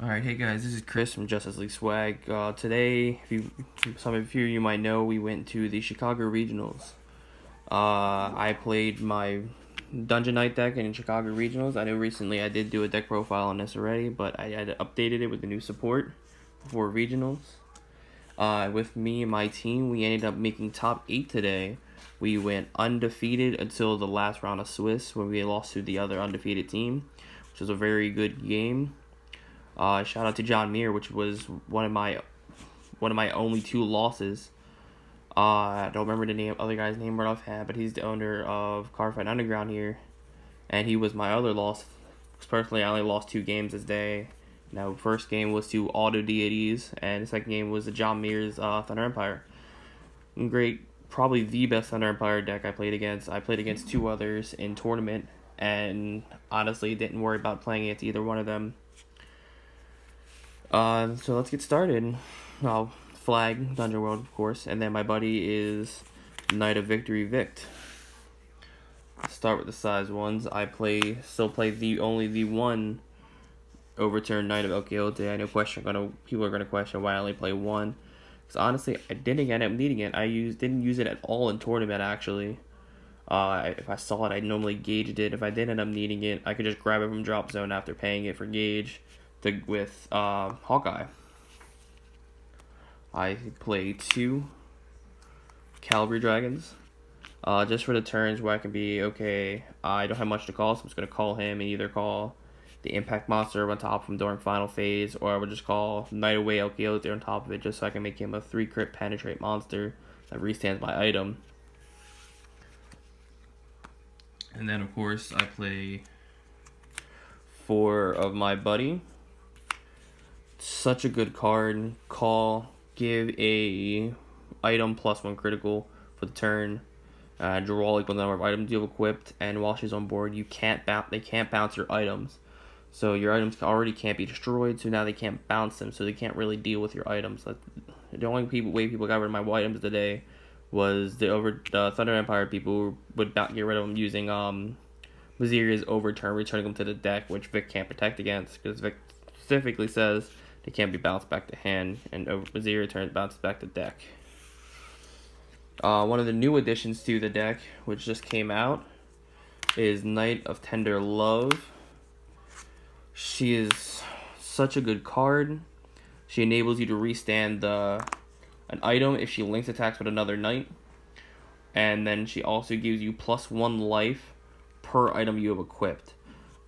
Alright, hey guys, this is Chris from Justice League Swag. Today, some of you might know, we went to the Chicago Regionals. I played my Dungeon Knight deck in Chicago Regionals. I know recently I did do a deck profile on this already, but I had updated it with the new support for Regionals. With me and my team, we ended up making top 8 today. We went undefeated until the last round of Swiss, when we lost to the other undefeated team, which was a very good game. Shout out to John Muir, which was one of my only 2 losses. I don't remember the other guy's name right offhand, but he's the owner of Cardfight Underground here, and he was my other loss. Personally, I only lost 2 games this day. Now, first game was to Auto Deities, and the second game was the John Muir's Thunder Empire. Great, probably the best Thunder Empire deck I played against. I played against 2 others in tournament, and honestly didn't worry about playing against either one of them. So let's get started. I'll flag Dungeon World, of course, and then my buddy is Knight of Victory Vict. Start with the size 1s. I still play only the one overturned Knight of El Quixote. I know people are gonna question why I only play 1. Because honestly, I didn't end up needing it. Didn't use it at all in tournament actually. If I saw it, I normally gauged it. If I did end up needing it, I could just grab it from drop zone after paying it for gauge. With Hawkeye. I play 2 Cavalry Dragons. Just for the turns where I can be, okay, I don't have much to call, so I'm just going to call him and either call the Impact Monster on top of him during final phase, or I would just call Night Away El Quixote on top of it, just so I can make him a 3 crit penetrate monster that restands my item. And then, of course, I play 4 of my buddy. Such a good card. Call, give a item +1 critical for the turn. Draw equal number of items you have equipped, and while she's on board, they can't bounce your items. So your items already can't be destroyed, so now they can't bounce them, so they can't really deal with your items. The only way people got rid of my items today was the Thunder Empire people would get rid of them using Maziria's Overturn, returning them to the deck, which Vic can't protect against, because Vic specifically says they can't be bounced back to hand, and Maziria turns bounces back to deck. One of the new additions to the deck, which just came out, is Knight of Tender Love. She is such a good card. She enables you to restand an item if she links attacks with another knight, and then she also gives you +1 life per item you have equipped.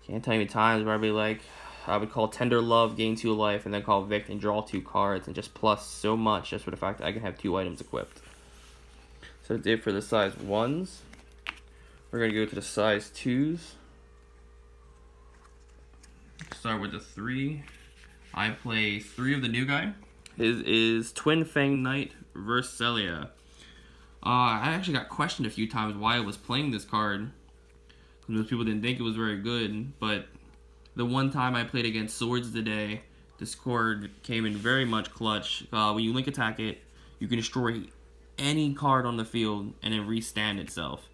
Can't tell you times where I'd be like, I would call Tender Love, gain 2 life, and then call Vict and draw 2 cards, and just plus so much just for the fact that I can have 2 items equipped. So that's it for the size 1s. We're going to go to the size 2s. Start with the 3. I play 3 of the new guy. His is Twin Fang Knight Vercelia. I actually got questioned a few times why I was playing this card. Most people didn't think it was very good, but the one time I played against Swords today, this card came in very much clutch. When you link attack it, you can destroy any card on the field and then restand itself.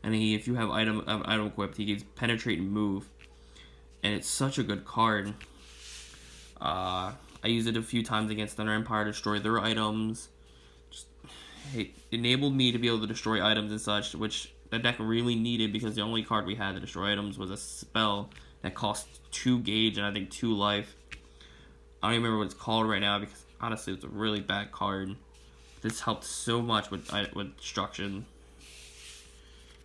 And if you have item equipped, he gets Penetrate and Move. And it's such a good card. I used it a few times against Thunder Empire to destroy their items. It enabled me to be able to destroy items and such, which the deck really needed, because the only card we had to destroy items was a spell that cost 2 gauge and I think 2 life. I don't even remember what it's called right now, because honestly it's a really bad card. This helped so much with destruction.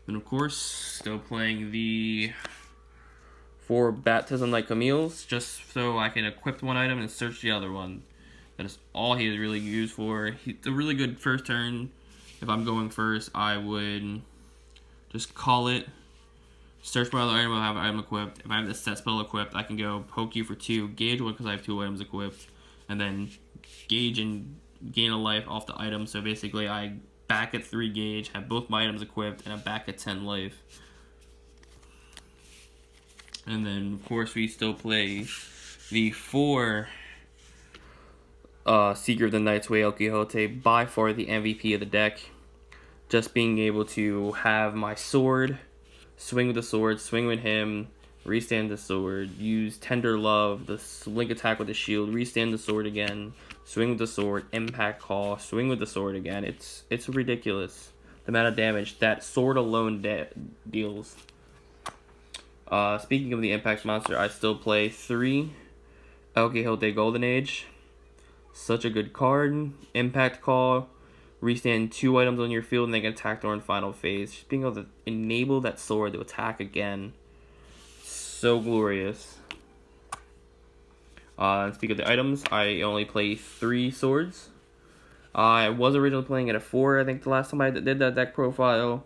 And of course, still playing the 4 Baptism Like Camille's, just so I can equip one item and search the other one. That is all he is really used for. It's a really good first turn. If I'm going first, I would just call it, search my other item, I'll have an item equipped. If I have the set spell equipped, I can go poke you for 2, gauge 1 because I have 2 items equipped, and then gauge and gain a life off the item. So basically I back at 3 gauge, have both my items equipped, and I'm back at 10 life. And then of course we still play the 4 Seeker of the Night's Way El Quixote, by far the MVP of the deck. Just being able to have my sword, swing with the sword, swing with him, restand the sword, use Tender Love, the link attack with the shield, restand the sword again, swing with the sword, impact call, swing with the sword again. It's ridiculous the amount of damage that sword alone deals. Speaking of the impact monster, I still play 3 El Quixote Golden Age. Such a good card. Impact call, restand 2 items on your field and they can attack during final phase. Just being able to enable that sword to attack again. So glorious. Speaking of the items, I only play 3 swords. I was originally playing at a 4, I think the last time I did that deck profile.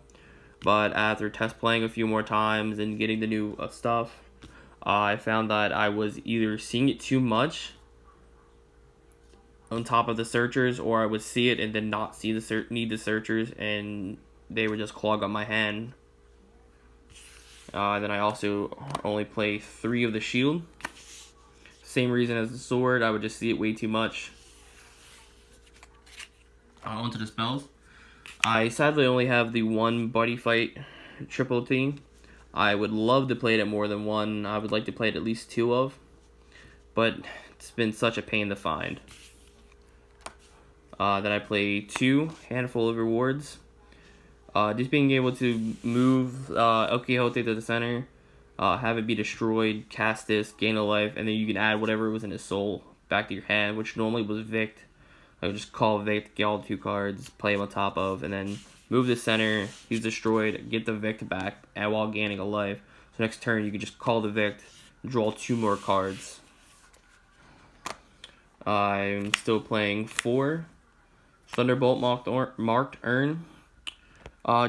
But after test playing a few more times and getting the new stuff, I found that I was either seeing it too much on top of the searchers, or I would see it and then not see the need the searchers, and they would just clog up my hand. Then I also only play 3 of the shield. Same reason as the sword, I would just see it way too much. Onto the spells. I sadly only have the 1 Buddy Fight Triple T. I would love to play it at more than 1. I would like to play it at least 2 of. But it's been such a pain to find. Then I play 2 Handful of Rewards. Just being able to move El Quixote to the center, have it be destroyed, cast this, gain a life, and then you can add whatever was in his soul back to your hand, which normally was Vict. I would just call Vict, get all 2 cards, play him on top of, and then move the center, he's destroyed, get the Vict back, and while gaining a life. So next turn you can just call the Vict, draw 2 more cards. I'm still playing 4 Thunderbolt marked Urn.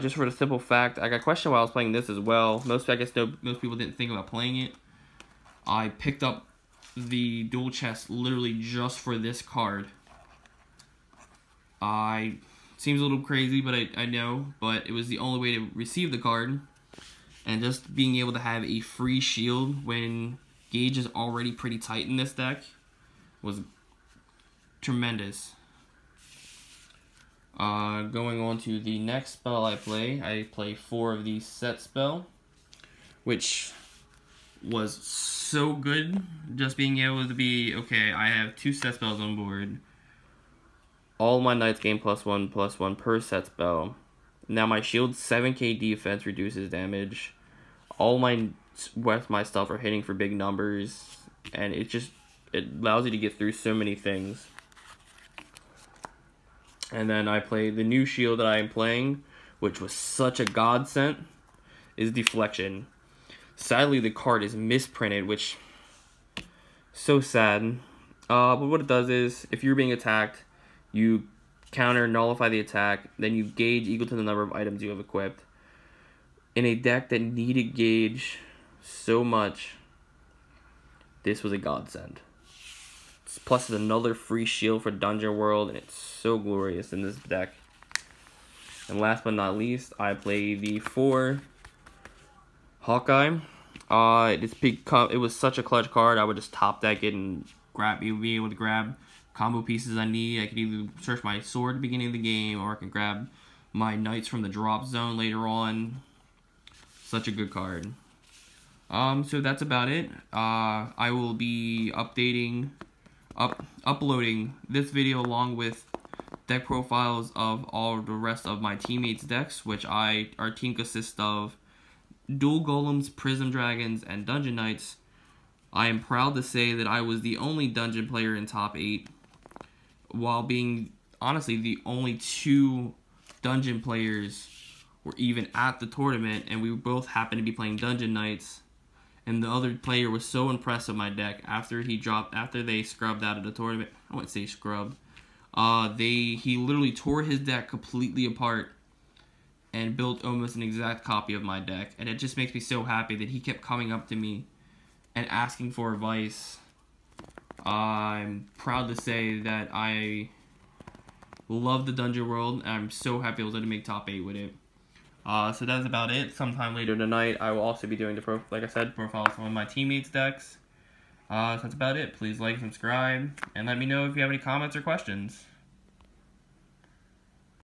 Just for the simple fact, I got questioned while I was playing this as well. Most people didn't think about playing it. I picked up the dual chest literally just for this card. Seems a little crazy, but I know, but it was the only way to receive the card. And just being able to have a free shield when gauge is already pretty tight in this deck was tremendous. Going on to the next spell I play 4 of the set spell, which was so good. Just being able to be, okay, I have 2 set spells on board. All my knights gain +1/+1 per set spell. Now my shield's 7k defense reduces damage. All my stuff are hitting for big numbers, and it allows you to get through so many things. And then I play the new shield that I am playing, which was such a godsend, is Deflection. Sadly, the card is misprinted, which so sad. But what it does is, if you're being attacked, you counter, nullify the attack, then you gauge equal to the number of items you have equipped. In a deck that needed gauge so much, this was a godsend. Plus, it's another free shield for Dungeon World, and it's so glorious in this deck. And last but not least, I play the 4 Hawkeye. It was such a clutch card. I would just top deck it and be able to grab combo pieces I need. I could either search my sword at the beginning of the game, or I can grab my knights from the drop zone later on. Such a good card. So that's about it. I will be uploading this video along with deck profiles of all the rest of my teammates' decks, which our team consists of Dual Golems, Prism Dragons, and Dungeon Knights. I am proud to say that I was the only dungeon player in top 8, while being honestly the only 2 dungeon players were even at the tournament, and we both happened to be playing Dungeon Knights. And the other player was so impressed with my deck after they scrubbed out of the tournament. I wouldn't say scrubbed. He literally tore his deck completely apart and built almost an exact copy of my deck. And it just makes me so happy that he kept coming up to me and asking for advice. I'm proud to say that I love the Dungeon World, and I'm so happy I was able to make top 8 with it. So that's about it. Sometime later tonight, I will also be doing like I said, profiles of my teammates' decks. So that's about it. Please like, subscribe, and let me know if you have any comments or questions.